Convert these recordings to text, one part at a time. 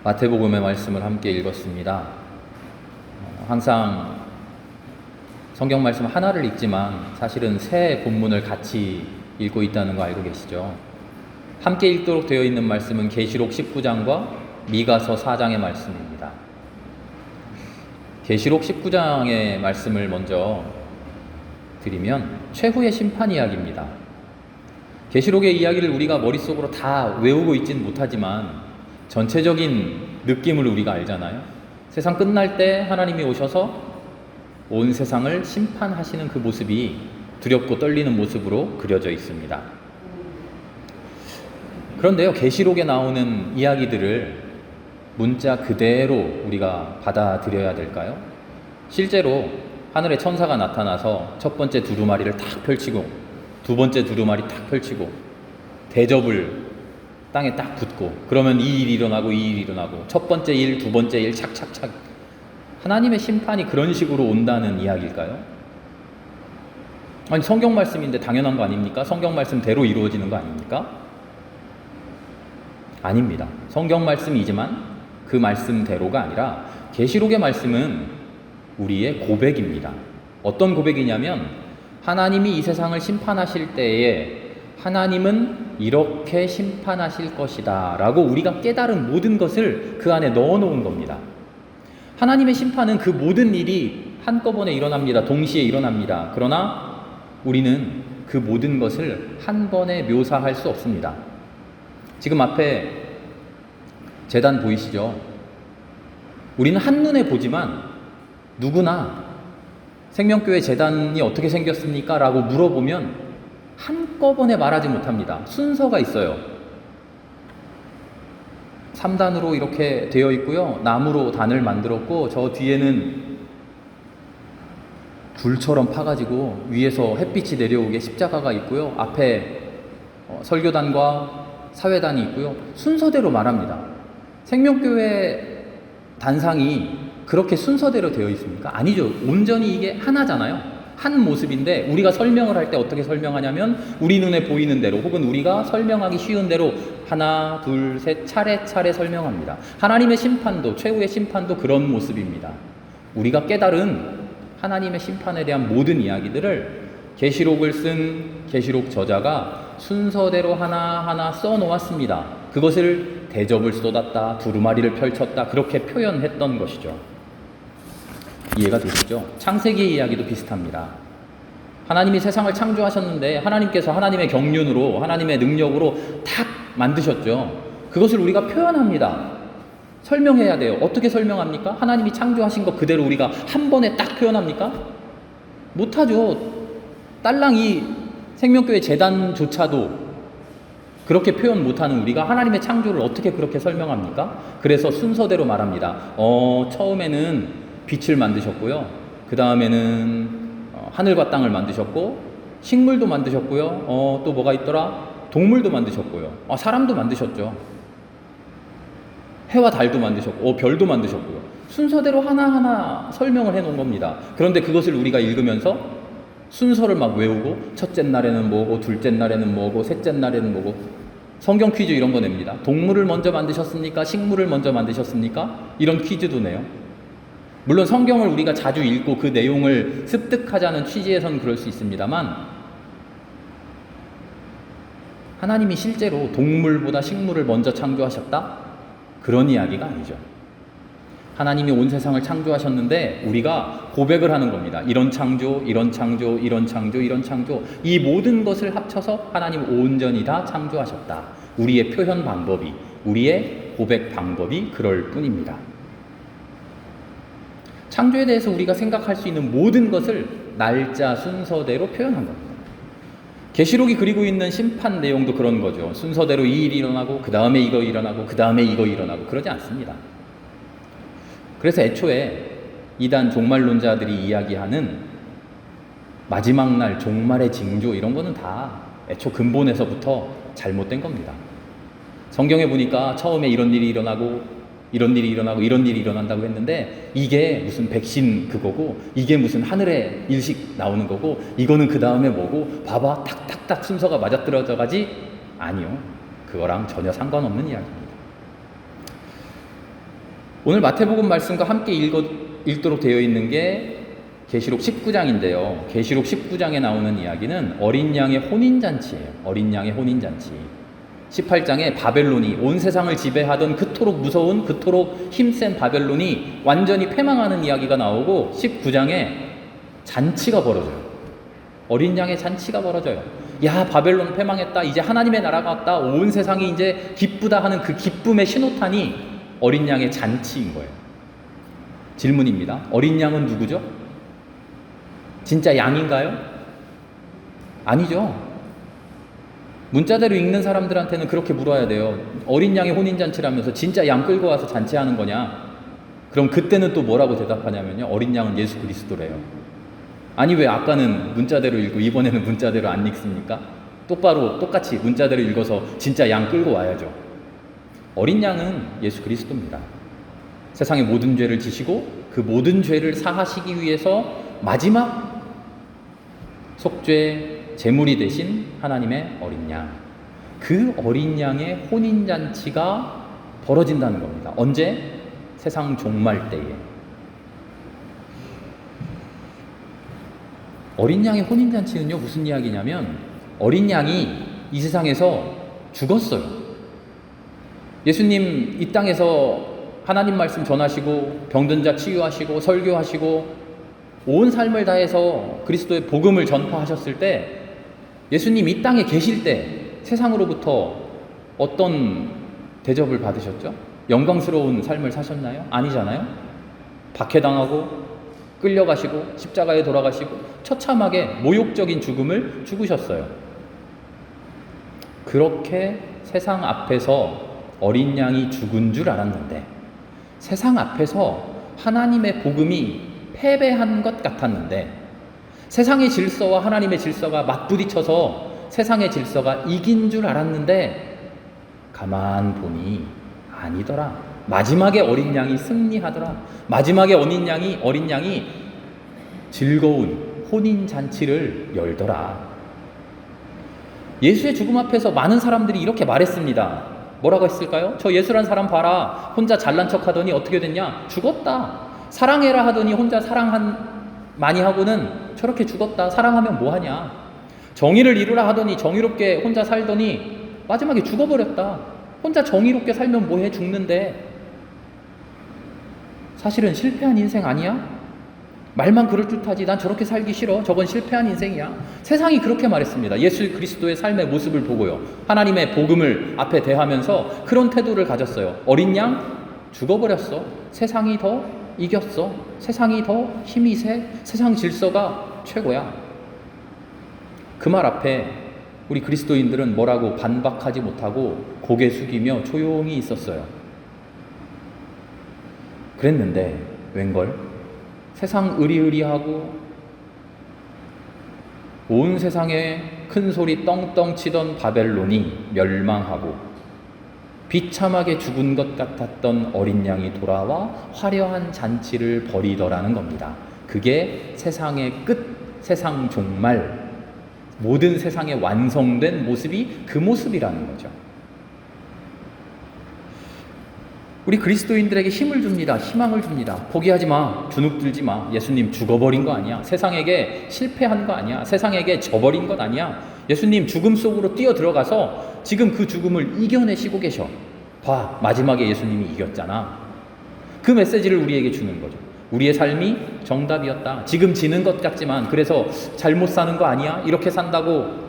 마태복음의 말씀을 함께 읽었습니다. 항상 성경 말씀 하나를 읽지만 사실은 세 본문을 같이 읽고 있다는 거 알고 계시죠? 함께 읽도록 되어 있는 말씀은 계시록 19장과 미가서 4장의 말씀입니다. 계시록 19장의 말씀을 먼저 드리면 최후의 심판 이야기입니다. 계시록의 이야기를 우리가 머릿속으로 다 외우고 있진 못하지만 전체적인 느낌을 우리가 알잖아요. 세상 끝날 때 하나님이 오셔서 온 세상을 심판하시는 그 모습이 두렵고 떨리는 모습으로 그려져 있습니다. 그런데요, 계시록에 나오는 이야기들을 문자 그대로 우리가 받아들여야 될까요? 실제로 하늘에 천사가 나타나서 첫 번째 두루마리를 탁 펼치고 두 번째 두루마리 탁 펼치고 대접을 땅에 딱 붙고 그러면 이 일이 일어나고 이 일이 일어나고 첫 번째 일, 두 번째 일 착착착 하나님의 심판이 그런 식으로 온다는 이야기일까요? 아니 성경 말씀인데 당연한 거 아닙니까? 성경 말씀대로 이루어지는 거 아닙니까? 아닙니다. 성경 말씀이지만 그 말씀대로가 아니라 계시록의 말씀은 우리의 고백입니다. 어떤 고백이냐면 하나님이 이 세상을 심판하실 때에 하나님은 이렇게 심판하실 것이다 라고 우리가 깨달은 모든 것을 그 안에 넣어놓은 겁니다. 하나님의 심판은 그 모든 일이 한꺼번에 일어납니다. 동시에 일어납니다. 그러나 우리는 그 모든 것을 한 번에 묘사할 수 없습니다. 지금 앞에 제단 보이시죠? 우리는 한눈에 보지만 누구나 생명교회 제단이 어떻게 생겼습니까? 라고 물어보면 한꺼번에 말하지 못합니다. 순서가 있어요. 3단으로 이렇게 되어 있고요. 나무로 단을 만들었고 저 뒤에는 굴처럼 파가지고 위에서 햇빛이 내려오게 십자가가 있고요. 앞에 설교단과 사회단이 있고요. 순서대로 말합니다. 생명교회 단상이 그렇게 순서대로 되어 있습니까? 아니죠. 온전히 이게 하나잖아요. 한 모습인데 우리가 설명을 할 때 어떻게 설명하냐면 우리 눈에 보이는 대로 혹은 우리가 설명하기 쉬운 대로 하나, 둘, 셋 차례차례 설명합니다. 하나님의 심판도 최후의 심판도 그런 모습입니다. 우리가 깨달은 하나님의 심판에 대한 모든 이야기들을 계시록을 쓴 계시록 저자가 순서대로 하나하나 써놓았습니다. 그것을 대접을 쏟았다, 두루마리를 펼쳤다 그렇게 표현했던 것이죠. 이해가 되시죠? 창세기의 이야기도 비슷합니다. 하나님이 세상을 창조하셨는데 하나님께서 하나님의 경륜으로 하나님의 능력으로 탁 만드셨죠. 그것을 우리가 표현합니다. 설명해야 돼요. 어떻게 설명합니까? 하나님이 창조하신 것 그대로 우리가 한 번에 딱 표현합니까? 못하죠. 딸랑 이 생명교회 재단조차도 그렇게 표현 못하는 우리가 하나님의 창조를 어떻게 그렇게 설명합니까? 그래서 순서대로 말합니다. 처음에는 빛을 만드셨고요. 그 다음에는 하늘과 땅을 만드셨고 식물도 만드셨고요. 또 뭐가 있더라? 동물도 만드셨고요. 사람도 만드셨죠. 해와 달도 만드셨고 별도 만드셨고요. 순서대로 하나하나 설명을 해놓은 겁니다. 그런데 그것을 우리가 읽으면서 순서를 막 외우고 첫째 날에는 뭐고 둘째 날에는 뭐고 셋째 날에는 뭐고 성경 퀴즈 이런 거 냅니다. 동물을 먼저 만드셨습니까? 식물을 먼저 만드셨습니까? 이런 퀴즈도 내요. 물론 성경을 우리가 자주 읽고 그 내용을 습득하자는 취지에선 그럴 수 있습니다만 하나님이 실제로 동물보다 식물을 먼저 창조하셨다? 그런 이야기가 아니죠. 하나님이 온 세상을 창조하셨는데 우리가 고백을 하는 겁니다. 이런 창조, 이런 창조, 이런 창조, 이런 창조 이 모든 것을 합쳐서 하나님 온전히 다 창조하셨다. 우리의 표현 방법이, 우리의 고백 방법이 그럴 뿐입니다. 창조에 대해서 우리가 생각할 수 있는 모든 것을 날짜 순서대로 표현한 겁니다. 계시록이 그리고 있는 심판 내용도 그런 거죠. 순서대로 이 일이 일어나고 그 다음에 이거 일어나고 그 다음에 이거 일어나고 그러지 않습니다. 그래서 애초에 이단 종말론자들이 이야기하는 마지막 날 종말의 징조 이런 거는 다 애초 근본에서부터 잘못된 겁니다. 성경에 보니까 처음에 이런 일이 일어나고 이런 일이 일어나고 이런 일이 일어난다고 했는데 이게 무슨 백신 그거고 이게 무슨 하늘의 일식 나오는 거고 이거는 그 다음에 뭐고 봐봐 탁탁탁 순서가 맞아떨어져 가지 아니요. 그거랑 전혀 상관없는 이야기입니다. 오늘 마태복음 말씀과 함께 읽도록 되어 있는 게 계시록 19장인데요. 계시록 19장에 나오는 이야기는 어린 양의 혼인잔치예요. 어린 양의 혼인잔치. 18장에 바벨론이 온 세상을 지배하던 그토록 무서운, 그토록 힘센 바벨론이 완전히 패망하는 이야기가 나오고, 19장에 잔치가 벌어져요. 어린 양의 잔치가 벌어져요. 야, 바벨론 패망했다. 이제 하나님의 나라가 왔다. 온 세상이 이제 기쁘다 하는 그 기쁨의 신호탄이 어린 양의 잔치인 거예요. 질문입니다. 어린 양은 누구죠? 진짜 양인가요? 아니죠. 문자대로 읽는 사람들한테는 그렇게 물어야 돼요. 어린 양의 혼인잔치라면서 진짜 양 끌고 와서 잔치하는 거냐? 그럼 그때는 또 뭐라고 대답하냐면요, 어린 양은 예수 그리스도래요. 아니, 왜 아까는 문자대로 읽고 이번에는 문자대로 안 읽습니까? 똑같이 문자대로 읽어서 진짜 양 끌고 와야죠. 어린 양은 예수 그리스도입니다. 세상의 모든 죄를 지시고 그 모든 죄를 사하시기 위해서 마지막 속죄 제물이 되신 하나님의 어린 양, 그 어린 양의 혼인잔치가 벌어진다는 겁니다. 언제? 세상 종말 때에. 어린 양의 혼인잔치는요, 무슨 이야기냐면 어린 양이 이 세상에서 죽었어요. 예수님 이 땅에서 하나님 말씀 전하시고 병든 자 치유하시고 설교하시고 온 삶을 다해서 그리스도의 복음을 전파하셨을 때, 예수님 이 땅에 계실 때 세상으로부터 어떤 대접을 받으셨죠? 영광스러운 삶을 사셨나요? 아니잖아요. 박해당하고 끌려가시고 십자가에 돌아가시고 처참하게 모욕적인 죽음을 죽으셨어요. 그렇게 세상 앞에서 어린 양이 죽은 줄 알았는데, 세상 앞에서 하나님의 복음이 패배한 것 같았는데, 세상의 질서와 하나님의 질서가 맞부딪혀서 세상의 질서가 이긴 줄 알았는데, 가만 보니 아니더라. 마지막에 어린 양이 승리하더라. 마지막에 어린 양이 즐거운 혼인잔치를 열더라. 예수의 죽음 앞에서 많은 사람들이 이렇게 말했습니다. 뭐라고 했을까요? 저 예수란 사람 봐라. 혼자 잘난 척 하더니 어떻게 됐냐? 죽었다. 사랑해라 하더니 혼자 많이 하고는 저렇게 죽었다. 사랑하면 뭐하냐? 정의를 이루라 하더니 정의롭게 혼자 살더니 마지막에 죽어버렸다. 혼자 정의롭게 살면 뭐해? 죽는데. 사실은 실패한 인생 아니야? 말만 그럴 듯하지. 난 저렇게 살기 싫어. 저건 실패한 인생이야. 세상이 그렇게 말했습니다. 예수 그리스도의 삶의 모습을 보고요, 하나님의 복음을 앞에 대하면서 그런 태도를 가졌어요. 어린 양 죽어버렸어. 세상이 더 이겼어. 세상이 더 힘이 세. 세상 질서가 최고야. 그 말 앞에 우리 그리스도인들은 뭐라고 반박하지 못하고 고개 숙이며 조용히 있었어요. 그랬는데 웬걸? 세상 으리으리하고 온 세상에 큰 소리 떵떵 치던 바벨론이 멸망하고 비참하게 죽은 것 같았던 어린 양이 돌아와 화려한 잔치를 벌이더라는 겁니다. 그게 세상의 끝, 세상 종말, 모든 세상에 완성된 모습이 그 모습이라는 거죠. 우리 그리스도인들에게 힘을 줍니다. 희망을 줍니다. 포기하지 마. 주눅 들지 마. 예수님 죽어버린 거 아니야. 세상에게 실패한 거 아니야. 세상에게 져버린 것 아니야. 예수님 죽음 속으로 뛰어 들어가서 지금 그 죽음을 이겨내시고 계셔. 봐, 마지막에 예수님이 이겼잖아. 그 메시지를 우리에게 주는 거죠. 우리의 삶이 정답이었다. 지금 지는 것 같지만 그래서 잘못 사는 거 아니야? 이렇게 산다고.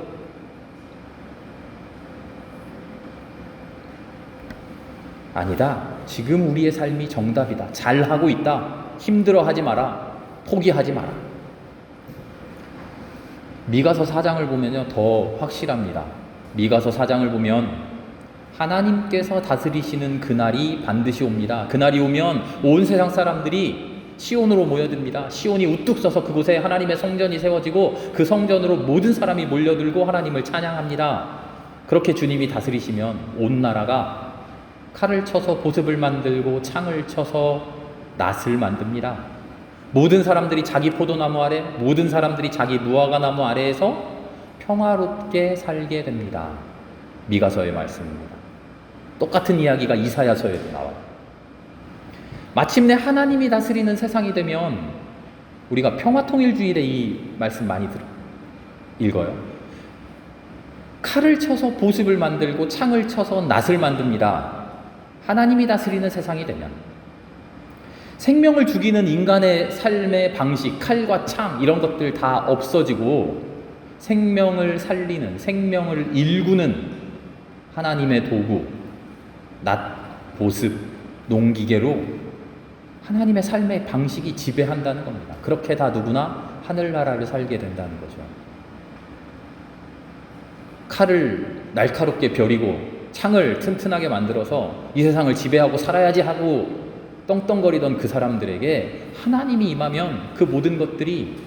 아니다. 지금 우리의 삶이 정답이다. 잘하고 있다. 힘들어하지 마라. 포기하지 마라. 미가서 4장을 보면요, 더 확실합니다. 미가서 4장을 보면 하나님께서 다스리시는 그날이 반드시 옵니다. 그날이 오면 온 세상 사람들이 시온으로 모여듭니다. 시온이 우뚝 서서 그곳에 하나님의 성전이 세워지고 그 성전으로 모든 사람이 몰려들고 하나님을 찬양합니다. 그렇게 주님이 다스리시면 온 나라가 칼을 쳐서 보습을 만들고 창을 쳐서 낫을 만듭니다. 모든 사람들이 자기 포도나무 아래, 모든 사람들이 자기 무화과나무 아래에서 평화롭게 살게 됩니다. 미가서의 말씀입니다. 똑같은 이야기가 이사야서에도 나와요. 마침내 하나님이 다스리는 세상이 되면 우리가 평화통일주의에 이 말씀 많이 읽어요. 칼을 쳐서 보습을 만들고 창을 쳐서 낫을 만듭니다. 하나님이 다스리는 세상이 되면 생명을 죽이는 인간의 삶의 방식, 칼과 창 이런 것들 다 없어지고 생명을 살리는, 생명을 일구는 하나님의 도구, 낫, 보습, 농기계로 하나님의 삶의 방식이 지배한다는 겁니다. 그렇게 다 누구나 하늘나라를 살게 된다는 거죠. 칼을 날카롭게 벼리고 창을 튼튼하게 만들어서 이 세상을 지배하고 살아야지 하고 떵떵거리던 그 사람들에게 하나님이 임하면 그 모든 것들이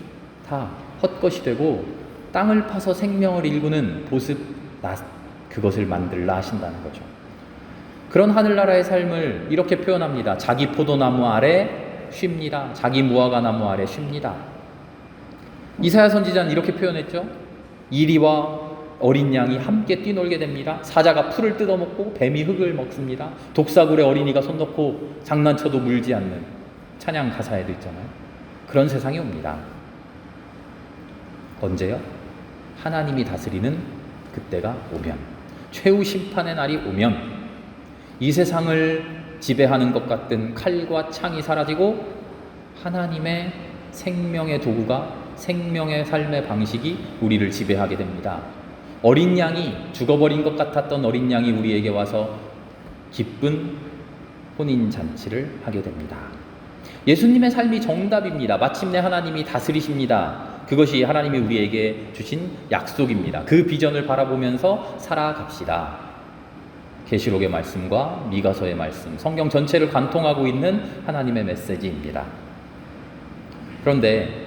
다 헛것이 되고 땅을 파서 생명을 일구는 보습, 낫, 그것을 만들라 하신다는 거죠. 그런 하늘나라의 삶을 이렇게 표현합니다. 자기 포도나무 아래 쉽니다. 자기 무화과 나무 아래 쉽니다. 이사야 선지자는 이렇게 표현했죠. 이리와 어린 양이 함께 뛰놀게 됩니다. 사자가 풀을 뜯어먹고 뱀이 흙을 먹습니다. 독사굴에 어린이가 손 놓고 장난쳐도 물지 않는 찬양 가사에도 있잖아요. 그런 세상이 옵니다. 언제요? 하나님이 다스리는 그때가 오면, 최후 심판의 날이 오면 이 세상을 지배하는 것 같은 칼과 창이 사라지고 하나님의 생명의 도구가, 생명의 삶의 방식이 우리를 지배하게 됩니다. 어린 양이, 죽어버린 것 같았던 어린 양이 우리에게 와서 기쁜 혼인잔치를 하게 됩니다. 예수님의 삶이 정답입니다. 마침내 하나님이 다스리십니다. 그것이 하나님이 우리에게 주신 약속입니다. 그 비전을 바라보면서 살아갑시다. 계시록의 말씀과 미가서의 말씀, 성경 전체를 관통하고 있는 하나님의 메시지입니다. 그런데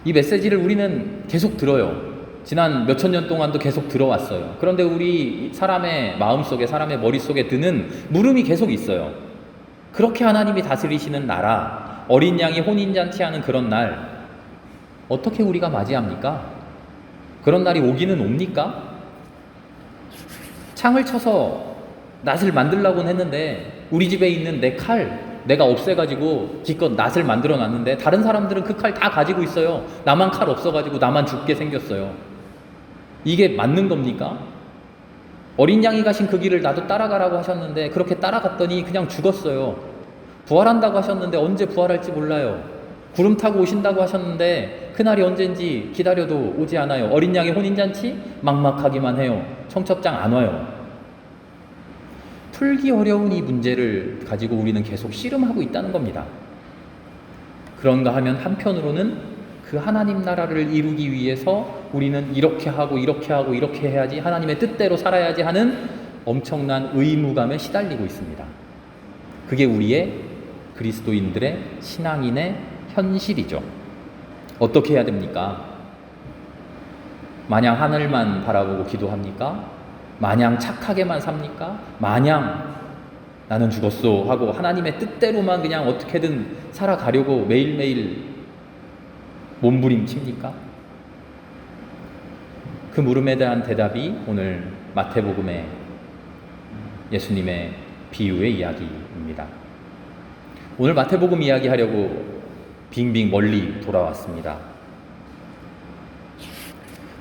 이 메시지를 우리는 계속 들어요. 지난 몇천 년 동안도 계속 들어왔어요. 그런데 우리 사람의 마음속에, 사람의 머릿속에 드는 물음이 계속 있어요. 그렇게 하나님이 다스리시는 나라, 어린 양이 혼인잔치하는 그런 날 어떻게 우리가 맞이합니까? 그런 날이 오기는 옵니까? 창을 쳐서 낫을 만들려고는 했는데 우리 집에 있는 내 칼 내가 없애가지고 기껏 낫을 만들어 놨는데 다른 사람들은 그 칼 다 가지고 있어요. 나만 칼 없어가지고 나만 죽게 생겼어요. 이게 맞는 겁니까? 어린 양이 가신 그 길을 나도 따라가라고 하셨는데 그렇게 따라갔더니 그냥 죽었어요. 부활한다고 하셨는데 언제 부활할지 몰라요. 구름 타고 오신다고 하셨는데 그날이 언젠지 기다려도 오지 않아요. 어린 양의 혼인잔치? 막막하기만 해요. 청첩장 안 와요. 풀기 어려운 이 문제를 가지고 우리는 계속 씨름하고 있다는 겁니다. 그런가 하면 한편으로는 그 하나님 나라를 이루기 위해서 우리는 이렇게 하고 이렇게 하고 이렇게 해야지, 하나님의 뜻대로 살아야지 하는 엄청난 의무감에 시달리고 있습니다. 그게 우리의 그리스도인들의 신앙인의 현실이죠. 어떻게 해야 됩니까? 마냥 하늘만 바라보고 기도합니까? 마냥 착하게만 삽니까? 마냥 나는 죽었어 하고 하나님의 뜻대로만 그냥 어떻게든 살아가려고 매일매일 몸부림칩니까? 그 물음에 대한 대답이 오늘 마태복음의 예수님의 비유의 이야기입니다. 오늘 마태복음 이야기하려고 빙빙 멀리 돌아왔습니다.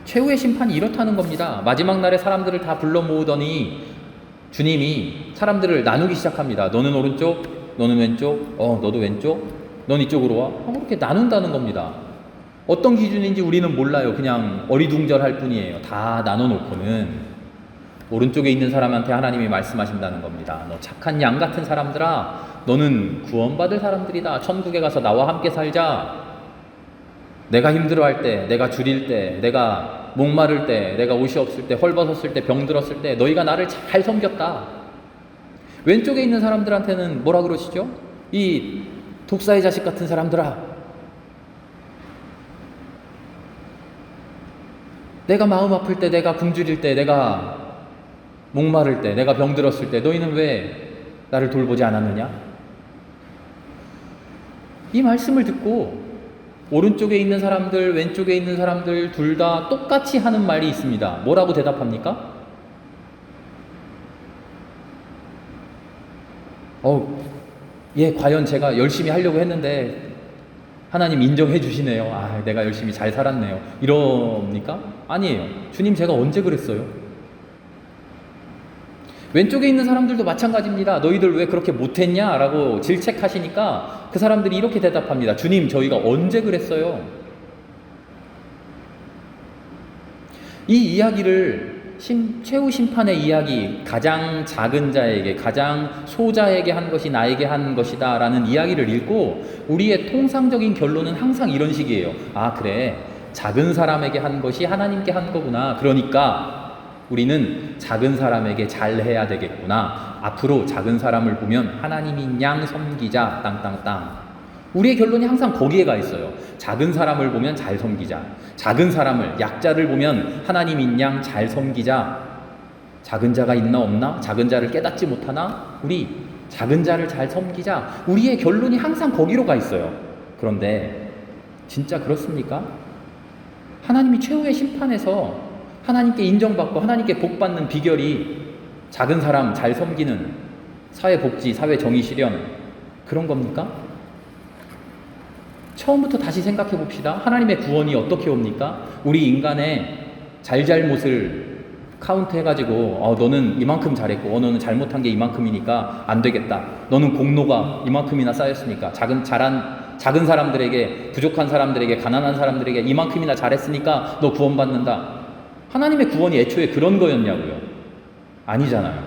최후의 심판이 이렇다는 겁니다. 마지막 날에 사람들을 다 불러 모으더니 주님이 사람들을 나누기 시작합니다. 너는 오른쪽, 너는 왼쪽, 너도 왼쪽, 넌 이쪽으로 와. 그렇게 나눈다는 겁니다. 어떤 기준인지 우리는 몰라요. 그냥 어리둥절할 뿐이에요. 다 나눠놓고는 오른쪽에 있는 사람한테 하나님이 말씀하신다는 겁니다. 너 착한 양 같은 사람들아, 너는 구원받을 사람들이다. 천국에 가서 나와 함께 살자. 내가 힘들어할 때, 내가 줄일 때, 내가 목마를 때, 내가 옷이 없을 때, 헐벗었을 때, 병들었을 때 너희가 나를 잘 섬겼다. 왼쪽에 있는 사람들한테는 뭐라 그러시죠? 이 독사의 자식 같은 사람들아, 내가 마음 아플 때, 내가 굶주릴 때, 내가 목마를 때, 내가 병들었을 때 너희는 왜 나를 돌보지 않았느냐? 이 말씀을 듣고 오른쪽에 있는 사람들, 왼쪽에 있는 사람들 둘 다 똑같이 하는 말이 있습니다. 뭐라고 대답합니까? 예, 과연 제가 열심히 하려고 했는데 하나님 인정해 주시네요. 아, 내가 열심히 잘 살았네요. 이럽니까? 아니에요. 주님, 제가 언제 그랬어요? 왼쪽에 있는 사람들도 마찬가지입니다. 너희들 왜 그렇게 못했냐? 라고 질책하시니까 그 사람들이 이렇게 대답합니다. 주님, 저희가 언제 그랬어요? 이 이야기를 최후 심판의 이야기, 가장 작은 자에게, 가장 소자에게 한 것이 나에게 한 것이다 라는 이야기를 읽고 우리의 통상적인 결론은 항상 이런 식이에요. 아, 그래, 작은 사람에게 한 것이 하나님께 한 거구나. 그러니까 우리는 작은 사람에게 잘해야 되겠구나. 앞으로 작은 사람을 보면 하나님인 양 섬기자 땅땅땅. 우리의 결론이 항상 거기에 가 있어요. 작은 사람을 보면 잘 섬기자. 작은 사람을, 약자를 보면 하나님인 양 잘 섬기자. 작은 자가 있나 없나? 작은 자를 깨닫지 못하나? 우리 작은 자를 잘 섬기자. 우리의 결론이 항상 거기로 가 있어요. 그런데 진짜 그렇습니까? 하나님이 최후의 심판에서 하나님께 인정받고 하나님께 복받는 비결이 작은 사람 잘 섬기는 사회복지, 사회정의 실현, 그런 겁니까? 처음부터 다시 생각해 봅시다. 하나님의 구원이 어떻게 옵니까? 우리 인간의 잘잘못을 카운트 해가지고 너는 이만큼 잘했고 너는 잘못한 게 이만큼이니까 안 되겠다. 너는 공로가 이만큼이나 쌓였으니까 작은 사람들에게, 부족한 사람들에게, 가난한 사람들에게 이만큼이나 잘했으니까 너 구원받는다. 하나님의 구원이 애초에 그런 거였냐고요? 아니잖아요.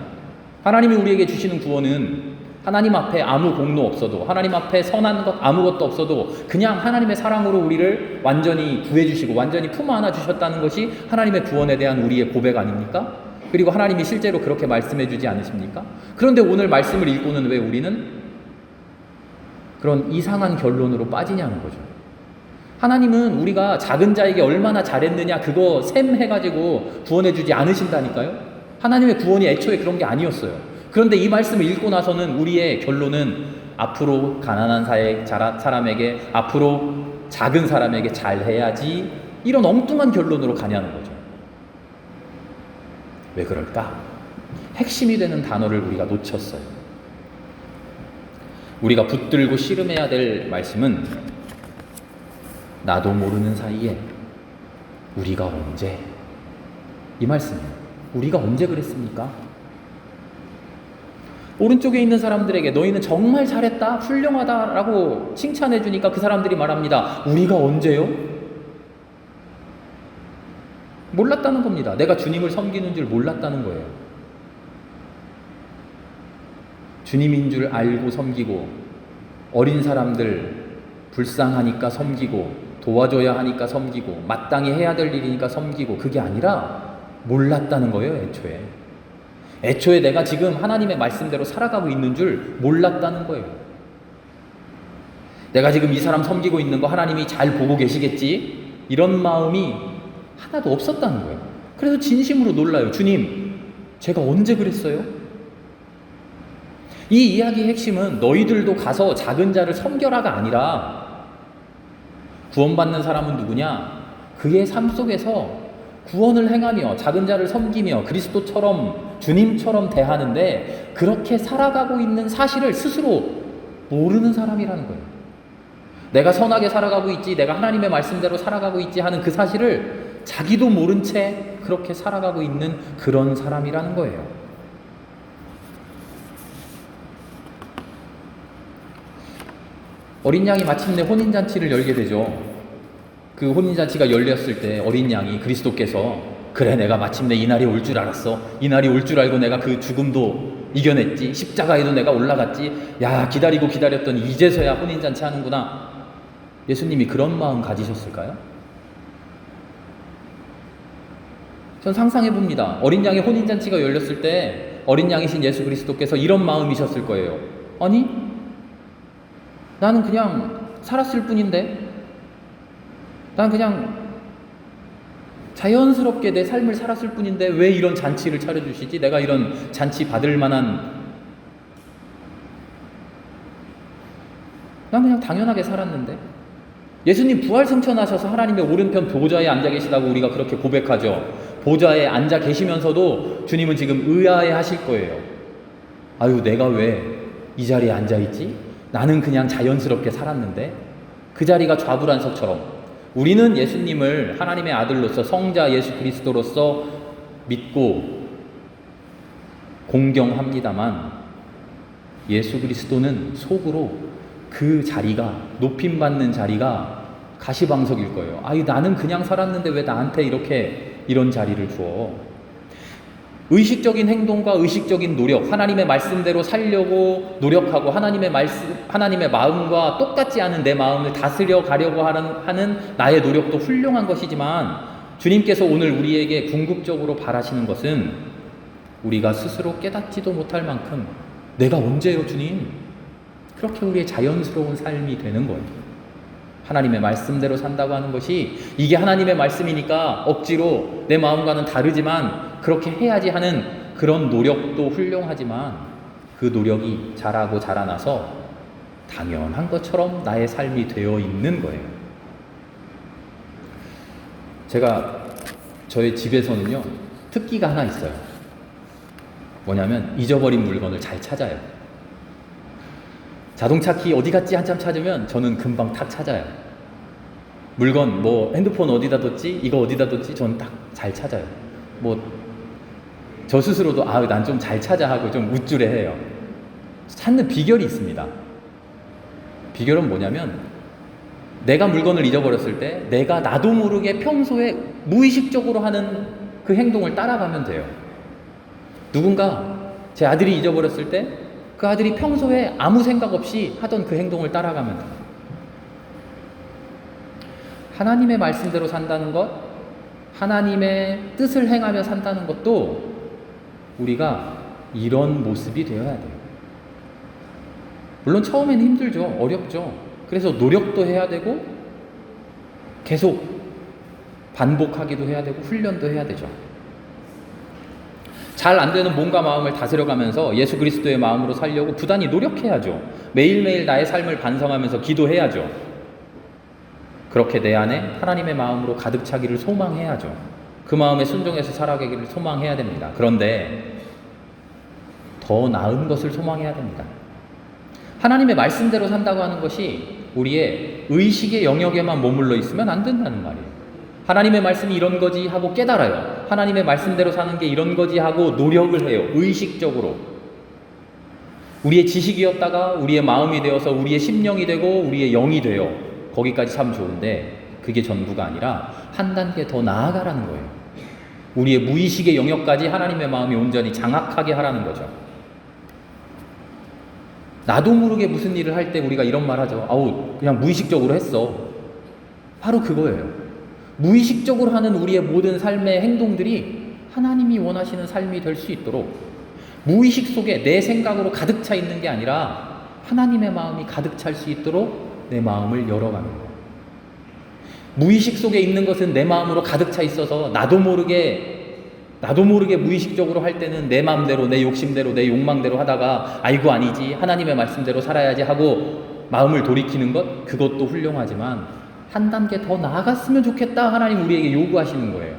하나님이 우리에게 주시는 구원은 하나님 앞에 아무 공로 없어도, 하나님 앞에 선한 것 아무것도 없어도 그냥 하나님의 사랑으로 우리를 완전히 구해주시고 완전히 품 안아 주셨다는 것이 하나님의 구원에 대한 우리의 고백 아닙니까? 그리고 하나님이 실제로 그렇게 말씀해 주지 않으십니까? 그런데 오늘 말씀을 읽고는 왜 우리는 그런 이상한 결론으로 빠지냐는 거죠. 하나님은 우리가 작은 자에게 얼마나 잘했느냐 그거 셈해가지고 구원해 주지 않으신다니까요. 하나님의 구원이 애초에 그런 게 아니었어요. 그런데 이 말씀을 읽고 나서는 우리의 결론은 앞으로 가난한 사람에게, 앞으로 작은 사람에게 잘해야지, 이런 엉뚱한 결론으로 가냐는 거죠. 왜 그럴까? 핵심이 되는 단어를 우리가 놓쳤어요. 우리가 붙들고 씨름해야 될 말씀은 나도 모르는 사이에 우리가 언제, 이 말씀이에요. 우리가 언제 그랬습니까? 오른쪽에 있는 사람들에게 너희는 정말 잘했다, 훌륭하다라고 칭찬해 주니까 그 사람들이 말합니다. 우리가 언제요? 몰랐다는 겁니다. 내가 주님을 섬기는 줄 몰랐다는 거예요. 주님인 줄 알고 섬기고, 어린 사람들 불쌍하니까 섬기고, 도와줘야 하니까 섬기고, 마땅히 해야 될 일이니까 섬기고, 그게 아니라 몰랐다는 거예요. 애초에 내가 지금 하나님의 말씀대로 살아가고 있는 줄 몰랐다는 거예요. 내가 지금 이 사람 섬기고 있는 거 하나님이 잘 보고 계시겠지? 이런 마음이 하나도 없었다는 거예요. 그래서 진심으로 놀라요. 주님, 제가 언제 그랬어요? 이 이야기의 핵심은 너희들도 가서 작은 자를 섬겨라가 아니라 구원받는 사람은 누구냐? 그의 삶 속에서 구원을 행하며 작은 자를 섬기며 그리스도처럼, 주님처럼 대하는데 그렇게 살아가고 있는 사실을 스스로 모르는 사람이라는 거예요. 내가 선하게 살아가고 있지, 내가 하나님의 말씀대로 살아가고 있지 하는 그 사실을 자기도 모른 채 그렇게 살아가고 있는 그런 사람이라는 거예요. 어린 양이 마침내 혼인잔치를 열게 되죠. 그 혼인잔치가 열렸을 때 어린 양이, 그리스도께서, 그래, 내가 마침내 이날이 올 줄 알았어. 이날이 올 줄 알고 내가 그 죽음도 이겨냈지. 십자가에도 내가 올라갔지. 야, 기다리고 기다렸더니 이제서야 혼인잔치 하는구나. 예수님이 그런 마음 가지셨을까요? 전 상상해 봅니다. 어린 양의 혼인잔치가 열렸을 때 어린 양이신 예수 그리스도께서 이런 마음이셨을 거예요. 아니, 나는 그냥 살았을 뿐인데, 난 그냥 자연스럽게 내 삶을 살았을 뿐인데 왜 이런 잔치를 차려주시지? 내가 이런 잔치 받을 만한, 난 그냥 당연하게 살았는데. 예수님 부활승천하셔서 하나님의 오른편 보좌에 앉아 계시다고 우리가 그렇게 고백하죠. 보좌에 앉아 계시면서도 주님은 지금 의아해 하실 거예요. 아유, 내가 왜 이 자리에 앉아 있지? 나는 그냥 자연스럽게 살았는데 그 자리가 좌불안석처럼 우리는 예수님을 하나님의 아들로서 성자 예수 그리스도로서 믿고 공경합니다만 예수 그리스도는 속으로 그 자리가 높임받는 자리가 가시방석일 거예요. 아이 나는 그냥 살았는데 왜 나한테 이런 자리를 주어. 의식적인 행동과 의식적인 노력, 하나님의 말씀대로 살려고 노력하고 하나님의 마음과 똑같지 않은 내 마음을 다스려 가려고 하는 나의 노력도 훌륭한 것이지만 주님께서 오늘 우리에게 궁극적으로 바라시는 것은 우리가 스스로 깨닫지도 못할 만큼 내가 언제요 주님? 그렇게 우리의 자연스러운 삶이 되는 거예요. 하나님의 말씀대로 산다고 하는 것이 이게 하나님의 말씀이니까 억지로 내 마음과는 다르지만 그렇게 해야지 하는 그런 노력도 훌륭하지만 그 노력이 자라고 자라나서 당연한 것처럼 나의 삶이 되어 있는 거예요. 제가 저희 집에서는요 특기가 하나 있어요. 뭐냐면 잊어버린 물건을 잘 찾아요. 자동차 키 어디 갔지 한참 찾으면 저는 금방 탁 찾아요. 물건 핸드폰 어디다 뒀지? 이거 어디다 뒀지? 저는 딱 잘 찾아요. 저 스스로도 난 좀 잘 찾아 하고 좀 우쭐해해요. 찾는 비결이 있습니다. 비결은 뭐냐면 내가 물건을 잊어버렸을 때 내가 나도 모르게 평소에 무의식적으로 하는 그 행동을 따라가면 돼요. 누군가 제 아들이 잊어버렸을 때 그 아들이 평소에 아무 생각 없이 하던 그 행동을 따라가면 돼요. 하나님의 말씀대로 산다는 것, 하나님의 뜻을 행하며 산다는 것도 우리가 이런 모습이 되어야 돼요. 물론 처음에는 힘들죠. 어렵죠. 그래서 노력도 해야 되고 계속 반복하기도 해야 되고 훈련도 해야 되죠. 잘 안 되는 몸과 마음을 다스려가면서 예수 그리스도의 마음으로 살려고 부단히 노력해야죠. 매일매일 나의 삶을 반성하면서 기도해야죠. 그렇게 내 안에 하나님의 마음으로 가득 차기를 소망해야죠. 그 마음에 순종해서 살아가기를 소망해야 됩니다. 그런데 더 나은 것을 소망해야 됩니다. 하나님의 말씀대로 산다고 하는 것이 우리의 의식의 영역에만 머물러 있으면 안 된다는 말이에요. 하나님의 말씀이 이런 거지 하고 깨달아요. 하나님의 말씀대로 사는 게 이런 거지 하고 노력을 해요. 의식적으로. 우리의 지식이었다가 우리의 마음이 되어서 우리의 심령이 되고 우리의 영이 돼요. 거기까지 참 좋은데 그게 전부가 아니라 한 단계 더 나아가라는 거예요. 우리의 무의식의 영역까지 하나님의 마음이 온전히 장악하게 하라는 거죠. 나도 모르게 무슨 일을 할 때 우리가 이런 말 하죠. 그냥 무의식적으로 했어. 바로 그거예요. 무의식적으로 하는 우리의 모든 삶의 행동들이 하나님이 원하시는 삶이 될 수 있도록 무의식 속에 내 생각으로 가득 차 있는 게 아니라 하나님의 마음이 가득 찰 수 있도록 내 마음을 열어가는 거예요. 무의식 속에 있는 것은 내 마음으로 가득 차 있어서 나도 모르게 무의식적으로 할 때는 내 마음대로, 내 욕심대로, 내 욕망대로 하다가 아이고 아니지, 하나님의 말씀대로 살아야지 하고 마음을 돌이키는 것, 그것도 훌륭하지만 한 단계 더 나아갔으면 좋겠다 하나님 우리에게 요구하시는 거예요.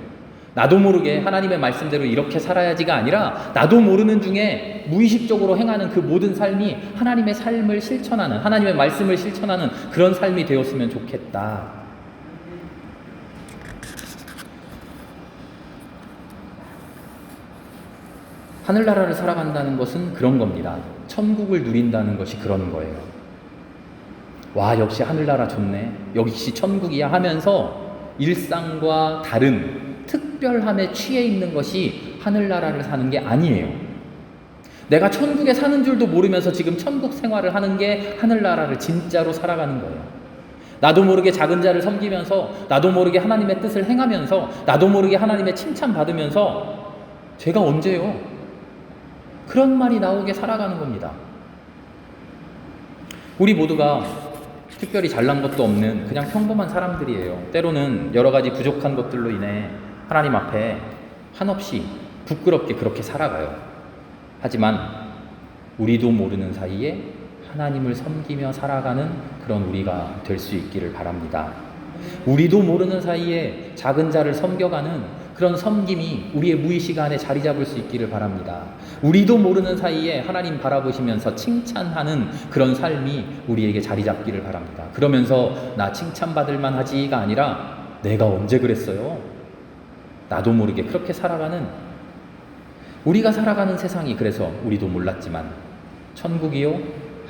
나도 모르게 하나님의 말씀대로 이렇게 살아야지가 아니라 나도 모르는 중에 무의식적으로 행하는 그 모든 삶이 하나님의 삶을 실천하는, 하나님의 말씀을 실천하는 그런 삶이 되었으면 좋겠다. 하늘나라를 살아간다는 것은 그런 겁니다. 천국을 누린다는 것이 그런 거예요. 와, 역시 하늘나라 좋네, 역시 천국이야 하면서 일상과 다른 특별함에 취해 있는 것이 하늘나라를 사는 게 아니에요. 내가 천국에 사는 줄도 모르면서 지금 천국 생활을 하는 게 하늘나라를 진짜로 살아가는 거예요. 나도 모르게 작은 자를 섬기면서, 나도 모르게 하나님의 뜻을 행하면서, 나도 모르게 하나님의 칭찬 받으면서 제가 언제요? 그런 말이 나오게 살아가는 겁니다. 우리 모두가 특별히 잘난 것도 없는 그냥 평범한 사람들이에요. 때로는 여러 가지 부족한 것들로 인해 하나님 앞에 한없이 부끄럽게 그렇게 살아가요. 하지만 우리도 모르는 사이에 하나님을 섬기며 살아가는 그런 우리가 될 수 있기를 바랍니다. 우리도 모르는 사이에 작은 자를 섬겨가는 그런 섬김이 우리의 무의식 안에 자리 잡을 수 있기를 바랍니다. 우리도 모르는 사이에 하나님 바라보시면서 칭찬하는 그런 삶이 우리에게 자리 잡기를 바랍니다. 그러면서 나 칭찬받을 만하지가 아니라 내가 언제 그랬어요? 나도 모르게 그렇게 살아가는, 우리가 살아가는 세상이 그래서 우리도 몰랐지만 천국이요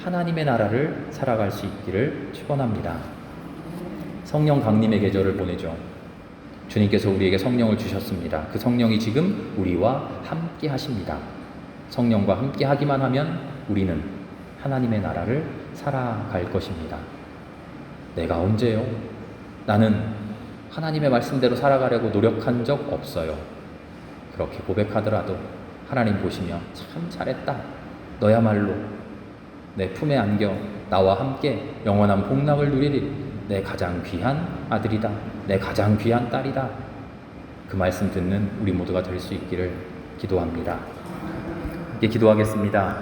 하나님의 나라를 살아갈 수 있기를 축원합니다. 성령 강림의 계절을 보내죠. 주님께서 우리에게 성령을 주셨습니다. 그 성령이 지금 우리와 함께 하십니다. 성령과 함께 하기만 하면 우리는 하나님의 나라를 살아갈 것입니다. 내가 언제요? 나는 하나님의 말씀대로 살아가려고 노력한 적 없어요. 그렇게 고백하더라도 하나님 보시며 참 잘했다. 너야말로 내 품에 안겨 나와 함께 영원한 복락을 누리리. 내 가장 귀한 아들이다. 내 가장 귀한 딸이다. 그 말씀 듣는 우리 모두가 될 수 있기를 기도합니다. 이제 기도하겠습니다.